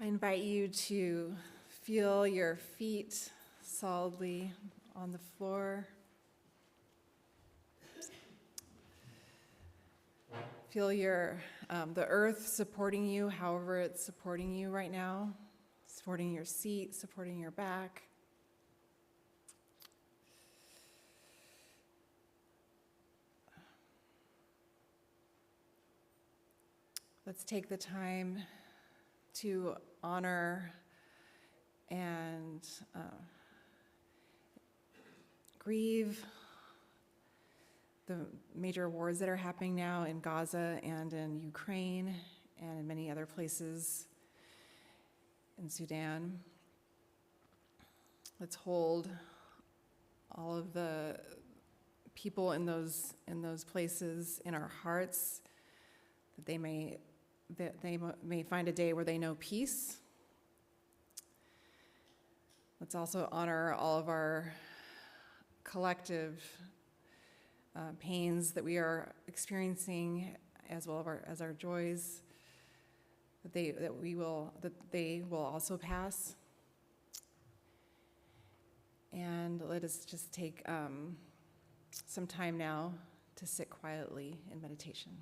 invite you to feel your feet solidly on the floor. Feel the earth supporting you, however it's supporting you right now, supporting your seat, supporting your back. Let's take the time to honor and grieve the major wars that are happening now in Gaza and in Ukraine and in many other places in Sudan. Let's hold all of the people in those places in our hearts, that they may find a day where they know peace. Let's also honor all of our collective pains that we are experiencing, as well as our joys, that they will also pass. And let us just take some time now to sit quietly in meditation.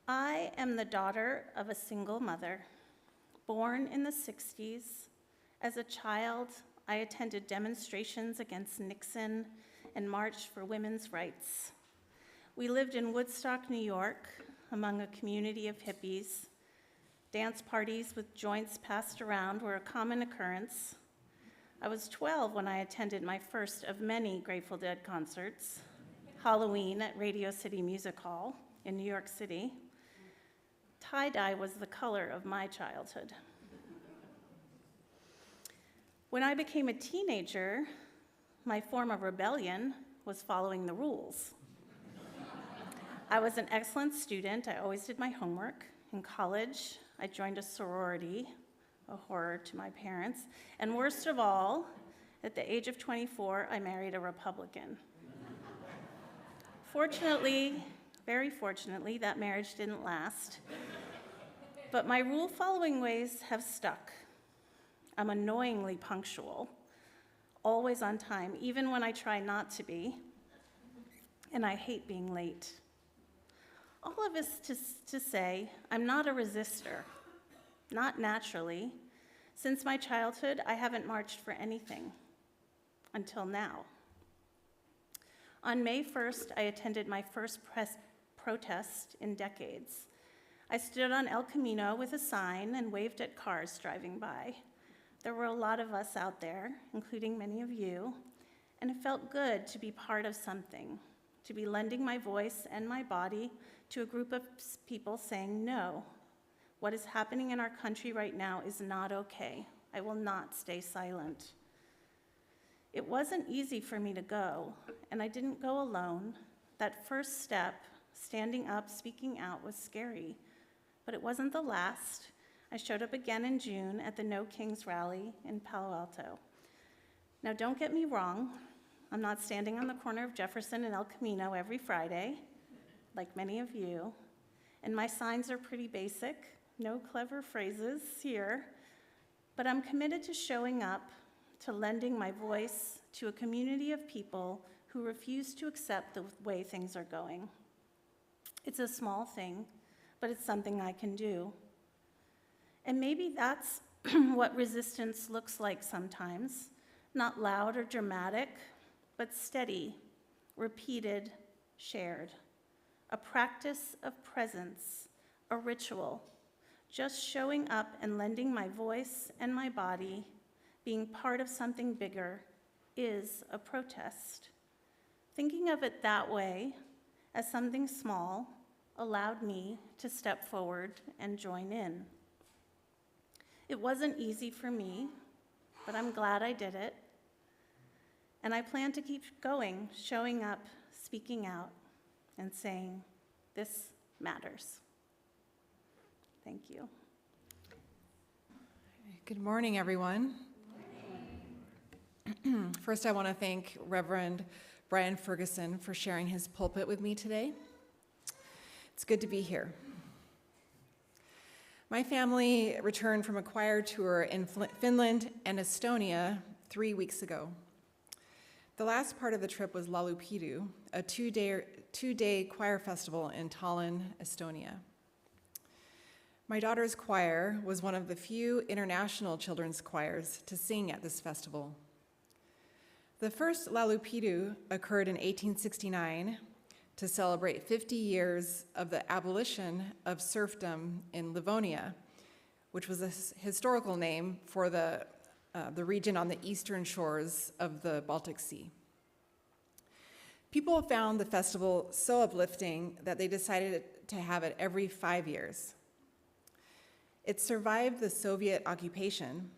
I am the daughter of a single mother, born in the 60s. As a child, I attended demonstrations against Nixon and marched for women's rights. We lived in Woodstock, New York, among a community of hippies. Dance parties with joints passed around were a common occurrence. I was 12 when I attended my first of many Grateful Dead concerts, Halloween at Radio City Music Hall in New York City. Tie-dye was the color of my childhood. When I became a teenager, my form of rebellion was following the rules. I was an excellent student. I always did my homework. In college, I joined a sorority, a horror to my parents. And worst of all, at the age of 24, I married a Republican. Fortunately, very fortunately, that marriage didn't last. But my rule-following ways have stuck. I'm annoyingly punctual, always on time, even when I try not to be, and I hate being late. All of this to say, I'm not a resistor, not naturally. Since my childhood, I haven't marched for anything, until now. On May 1st, I attended my first protest in decades. I stood on El Camino with a sign and waved at cars driving by. There were a lot of us out there, including many of you, and it felt good to be part of something, to be lending my voice and my body to a group of people saying, no, what is happening in our country right now is not okay. I will not stay silent. It wasn't easy for me to go, and I didn't go alone. That first step, standing up, speaking out, was scary, but it wasn't the last. I showed up again in June at the No Kings rally in Palo Alto. Now, don't get me wrong. I'm not standing on the corner of Jefferson and El Camino every Friday, like many of you. And my signs are pretty basic, no clever phrases here. But I'm committed to showing up, to lending my voice to a community of people who refuse to accept the way things are going. It's a small thing, but it's something I can do. And maybe that's what resistance looks like sometimes. Not loud or dramatic, but steady, repeated, shared. A practice of presence, a ritual. Just showing up and lending my voice and my body, being part of something bigger, is a protest. Thinking of it that way, as something small, allowed me to step forward and join in. It wasn't easy for me, but I'm glad I did it. And I plan to keep going, showing up, speaking out, and saying, this matters. Thank you. Good morning, everyone. First, I want to thank Reverend Brian Ferguson for sharing his pulpit with me today. It's good to be here. My family returned from a choir tour in Finland and Estonia 3 weeks ago. The last part of the trip was Laulupidu, a two-day choir festival in Tallinn, Estonia. My daughter's choir was one of the few international children's choirs to sing at this festival. The first Laulupidu occurred in 1869 to celebrate 50 years of the abolition of serfdom in Livonia, which was a historical name for the region on the eastern shores of the Baltic Sea. People found the festival so uplifting that they decided to have it every 5 years. It survived the Soviet occupation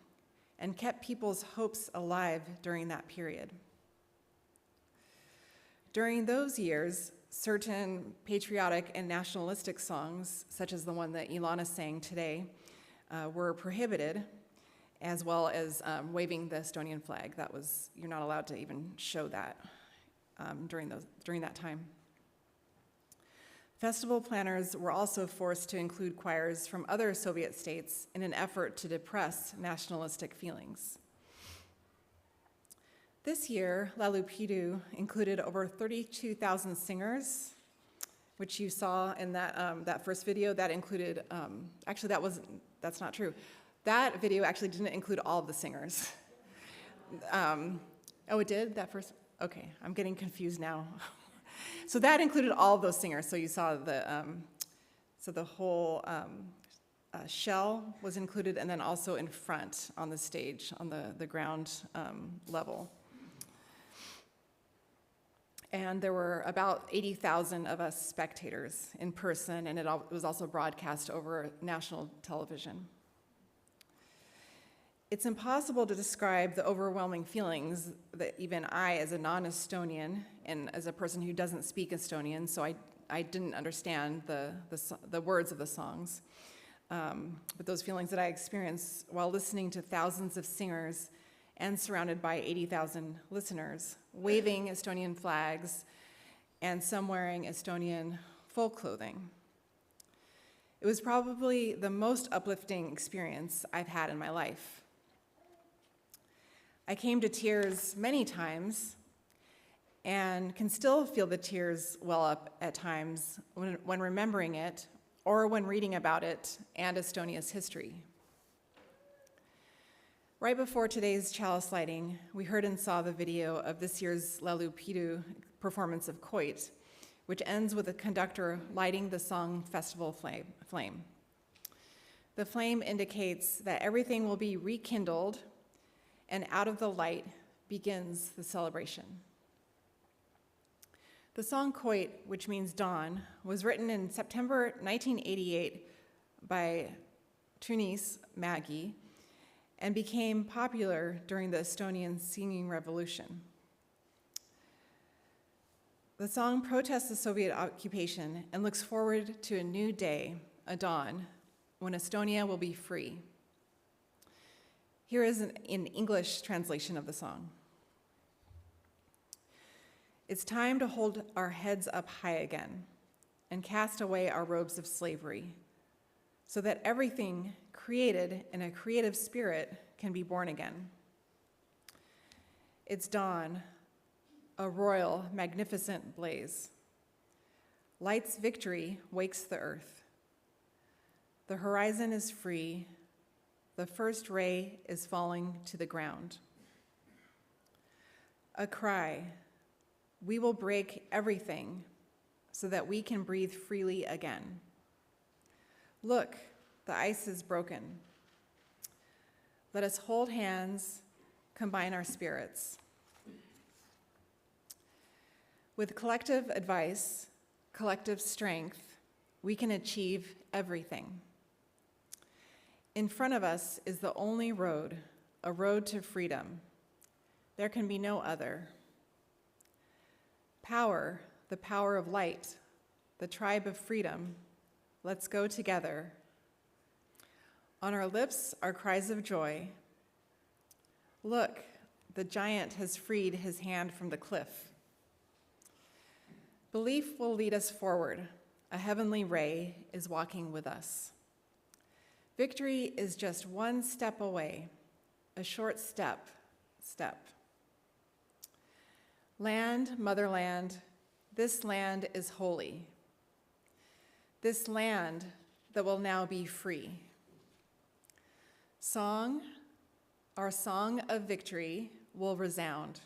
and kept people's hopes alive during that period. During those years, certain patriotic and nationalistic songs, such as the one that Ilana sang today, were prohibited, as well as waving the Estonian flag. You're not allowed to even show that during that time. Festival planners were also forced to include choirs from other Soviet states in an effort to depress nationalistic feelings. This year, Laulupidu included over 32,000 singers, which you saw in that first video. That included, that's not true. That video actually didn't include all of the singers. Oh, it did? That first? Okay, I'm getting confused now. So that included all of those singers. So you saw the whole shell was included, and then also in front on the stage, on the ground level. And there were about 80,000 of us spectators in person, and it was also broadcast over national television. It's impossible to describe the overwhelming feelings that even I, as a non-Estonian, and as a person who doesn't speak Estonian, so I didn't understand the words of the songs. But those feelings that I experienced while listening to thousands of singers and surrounded by 80,000 listeners, waving Estonian flags, and some wearing Estonian folk clothing. It was probably the most uplifting experience I've had in my life. I came to tears many times and can still feel the tears well up at times when remembering it or when reading about it and Estonia's history. Right before today's chalice lighting, we heard and saw the video of this year's Laulupidu performance of Koit, which ends with the conductor lighting the song festival flame. The flame indicates that everything will be rekindled, and out of the light begins the celebration. The song Koit, which means dawn, was written in September 1988 by Tunis Mägi and became popular during the Estonian singing revolution. The song protests the Soviet occupation and looks forward to a new day, a dawn, when Estonia will be free. Here is an English translation of the song. It's time to hold our heads up high again and cast away our robes of slavery so that everything created in a creative spirit can be born again. It's dawn, a royal, magnificent blaze. Light's victory wakes the earth. The horizon is free. The first ray is falling to the ground. A cry, we will break everything so that we can breathe freely again. Look, the ice is broken. Let us hold hands, combine our spirits. With collective advice, collective strength, we can achieve everything. In front of us is the only road, a road to freedom. There can be no other. Power, the power of light, the tribe of freedom, let's go together. On our lips are cries of joy. Look, the giant has freed his hand from the cliff. Belief will lead us forward. A heavenly ray is walking with us. Victory is just one step away, a short step. Land, motherland, this land is holy. This land that will now be free. Song, our song of victory will resound.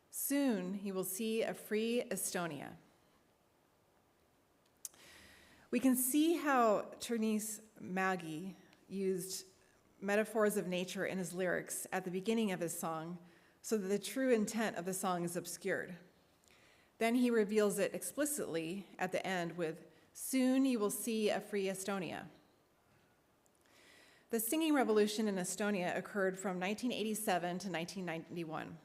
Soon you will see a free Estonia. We can see how Turnus Mägi used metaphors of nature in his lyrics at the beginning of his song so that the true intent of the song is obscured. Then he reveals it explicitly at the end with, "Soon you will see a free Estonia." The singing revolution in Estonia occurred from 1987 to 1991.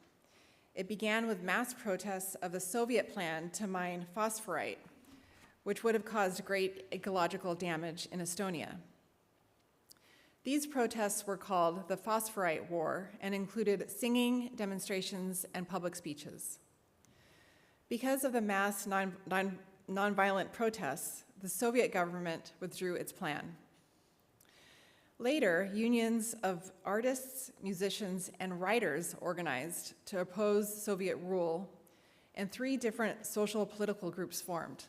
It began with mass protests of the Soviet plan to mine phosphorite, which would have caused great ecological damage in Estonia. These protests were called the Phosphorite War and included singing, demonstrations, and public speeches. Because of the mass nonviolent protests, the Soviet government withdrew its plan. Later, unions of artists, musicians, and writers organized to oppose Soviet rule, and 3 different social political groups formed: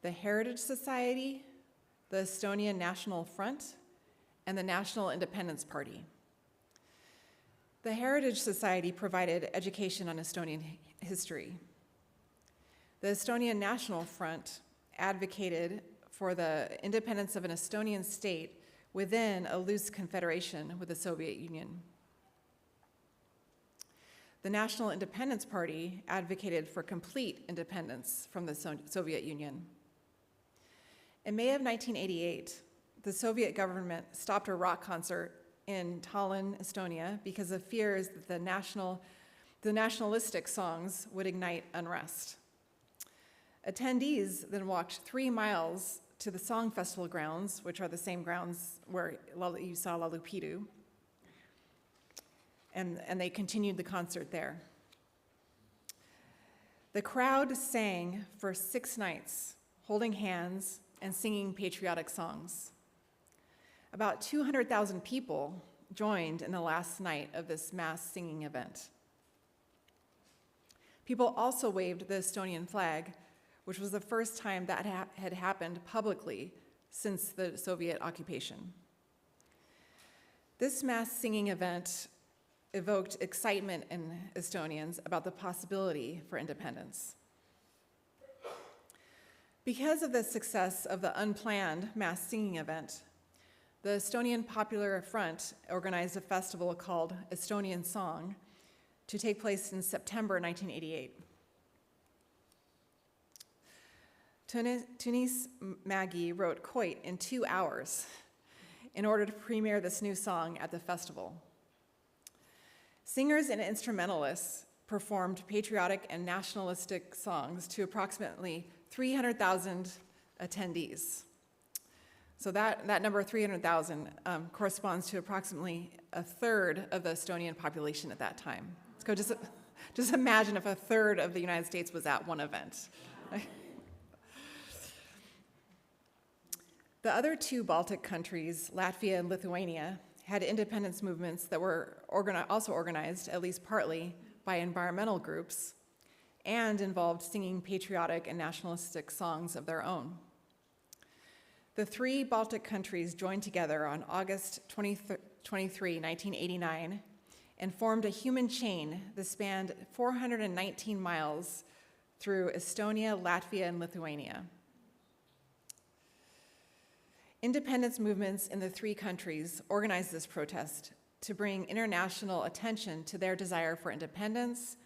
the Heritage Society, the Estonian National Front, and the National Independence Party. The Heritage Society provided education on Estonian history. The Estonian National Front advocated for the independence of an Estonian state within a loose confederation with the Soviet Union. The National Independence Party advocated for complete independence from the Soviet Union. In May of 1988, the Soviet government stopped a rock concert in Tallinn, Estonia, because of fears that the nationalistic songs would ignite unrest. Attendees then walked 3 miles to the Song Festival grounds, which are the same grounds where you saw Laulupidu, and they continued the concert there. The crowd sang for 6 nights, holding hands and singing patriotic songs. About 200,000 people joined in the last night of this mass singing event. People also waved the Estonian flag, which was the first time that had happened publicly since the Soviet occupation. This mass singing event evoked excitement in Estonians about the possibility for independence. Because of the success of the unplanned mass singing event, the Estonian Popular Front organized a festival called Estonian Song to take place in September 1988. Turnus Mägi wrote Koit in 2 hours in order to premiere this new song at the festival. Singers and instrumentalists performed patriotic and nationalistic songs to approximately 300,000 attendees. So that number, 300,000, corresponds to approximately a third of the Estonian population at that time. So just imagine if a third of the United States was at one event. The other 2 Baltic countries, Latvia and Lithuania, had independence movements that were also organized, at least partly, by environmental groups and involved singing patriotic and nationalistic songs of their own. The 3 Baltic countries joined together on August 23, 1989, and formed a human chain that spanned 419 miles through Estonia, Latvia, and Lithuania. Independence movements in the 3 countries organized this protest to bring international attention to their desire for independence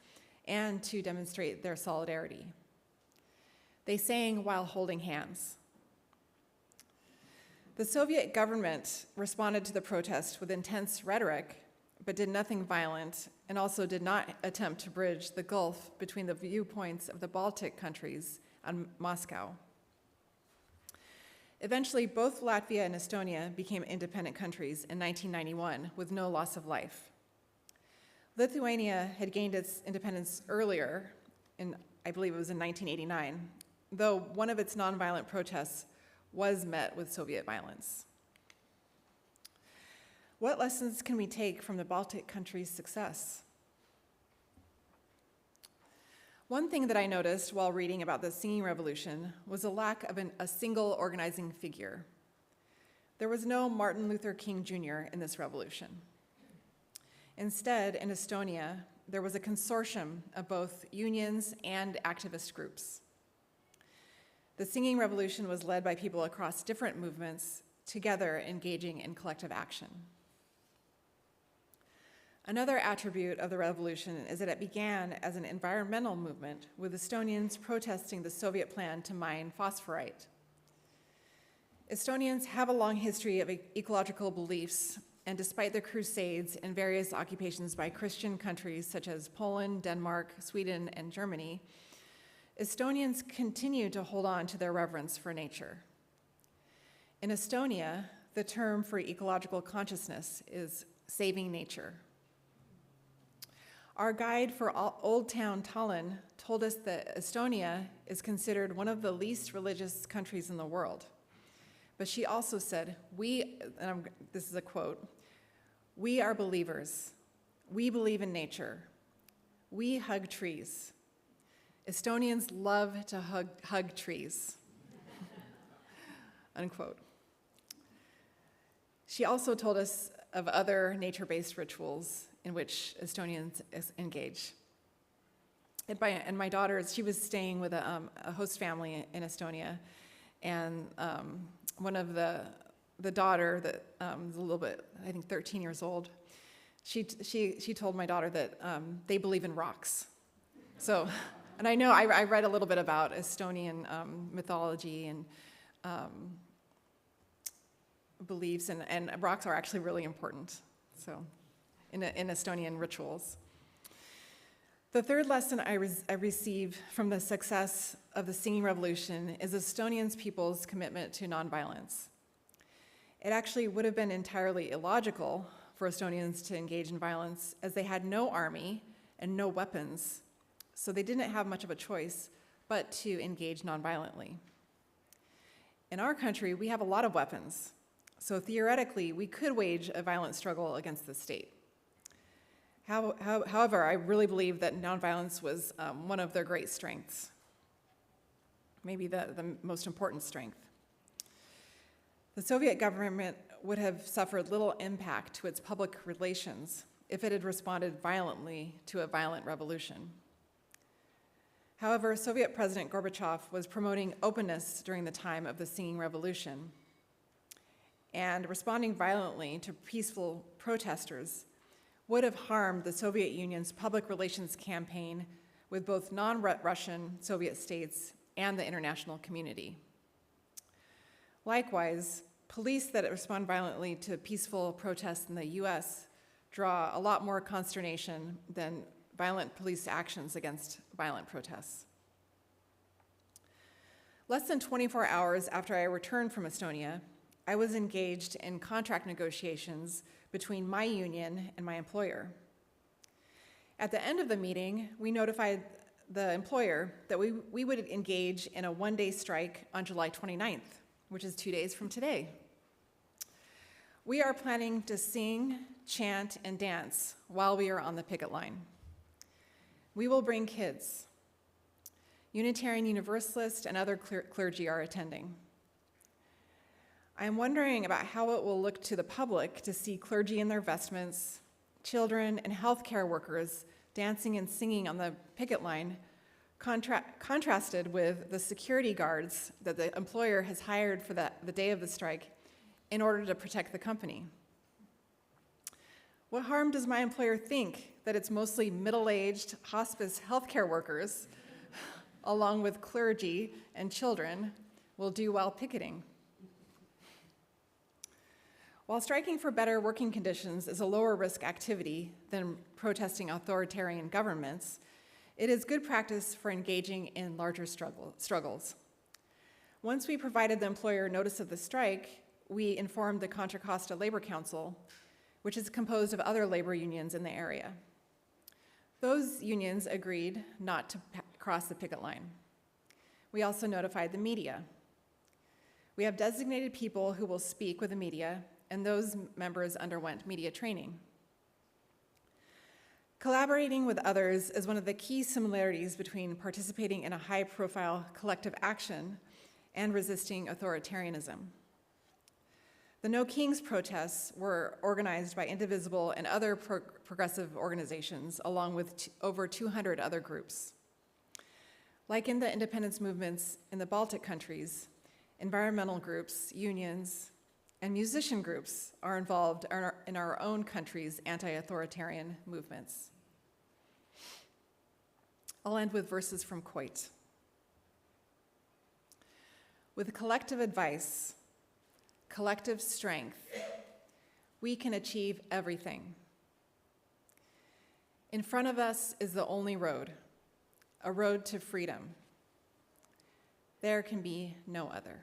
and to demonstrate their solidarity. They sang while holding hands. The Soviet government responded to the protest with intense rhetoric, but did nothing violent, and also did not attempt to bridge the gulf between the viewpoints of the Baltic countries and Moscow. Eventually, both Latvia and Estonia became independent countries in 1991 with no loss of life. Lithuania had gained its independence earlier, I believe it was in 1989, though one of its nonviolent protests was met with Soviet violence. What lessons can we take from the Baltic countries' success? One thing that I noticed while reading about the singing revolution was a lack of a single organizing figure. There was no Martin Luther King Jr. in this revolution. Instead, in Estonia, there was a consortium of both unions and activist groups. The singing revolution was led by people across different movements, together engaging in collective action. Another attribute of the revolution is that it began as an environmental movement, with Estonians protesting the Soviet plan to mine phosphorite. Estonians have a long history of ecological beliefs, and despite the crusades and various occupations by Christian countries such as Poland, Denmark, Sweden, and Germany, Estonians continue to hold on to their reverence for nature. In Estonia, the term for ecological consciousness is saving nature. Our guide for Old Town Tallinn told us that Estonia is considered one of the least religious countries in the world. But she also said, this is a quote, "We are believers. We believe in nature. We hug trees. Estonians love to hug trees." Unquote. She also told us of other nature-based rituals in which Estonians engage. And my daughter, she was staying with a host family in Estonia, and one of the daughter that was a little bit, I think 13 years old, she told my daughter that they believe in rocks. So, and I know I read a little bit about Estonian mythology and beliefs, and rocks are actually really important. So, in Estonian rituals. The third lesson I received from the success of the singing revolution is Estonians people's commitment to nonviolence. It actually would have been entirely illogical for Estonians to engage in violence, as they had no army and no weapons, so they didn't have much of a choice but to engage nonviolently. In our country, we have a lot of weapons, so theoretically, we could wage a violent struggle against the state. However, I really believe that nonviolence was one of their great strengths, maybe the most important strength. The Soviet government would have suffered little impact to its public relations if it had responded violently to a violent revolution. However, Soviet President Gorbachev was promoting openness during the time of the singing revolution, and responding violently to peaceful protesters would have harmed the Soviet Union's public relations campaign with both non-Russian Soviet states and the international community. Likewise, police that respond violently to peaceful protests in the US draw a lot more consternation than violent police actions against violent protests. Less than 24 hours after I returned from Estonia, I was engaged in contract negotiations between my union and my employer. At the end of the meeting, we notified the employer that we would engage in a one-day strike on July 29th, which is 2 days from today. We are planning to sing, chant, and dance while we are on the picket line. We will bring kids. Unitarian Universalists and other clergy are attending. I am wondering about how it will look to the public to see clergy in their vestments, children, and healthcare workers dancing and singing on the picket line, contrasted with the security guards that the employer has hired for the day of the strike in order to protect the company. What harm does my employer think that it's mostly middle-aged hospice healthcare workers, along with clergy and children, will do while picketing? While striking for better working conditions is a lower risk activity than protesting authoritarian governments, it is good practice for engaging in larger struggles. Once we provided the employer notice of the strike, we informed the Contra Costa Labor Council, which is composed of other labor unions in the area. Those unions agreed not to cross the picket line. We also notified the media. We have designated people who will speak with the media and those members underwent media training. Collaborating with others is one of the key similarities between participating in a high-profile collective action and resisting authoritarianism. The No Kings protests were organized by Indivisible and other progressive organizations, along with over 200 other groups. Like in the independence movements in the Baltic countries, environmental groups, unions, and musician groups are involved in our own country's anti-authoritarian movements. I'll end with verses from Coit. With collective advice, collective strength, we can achieve everything. In front of us is the only road, a road to freedom. There can be no other.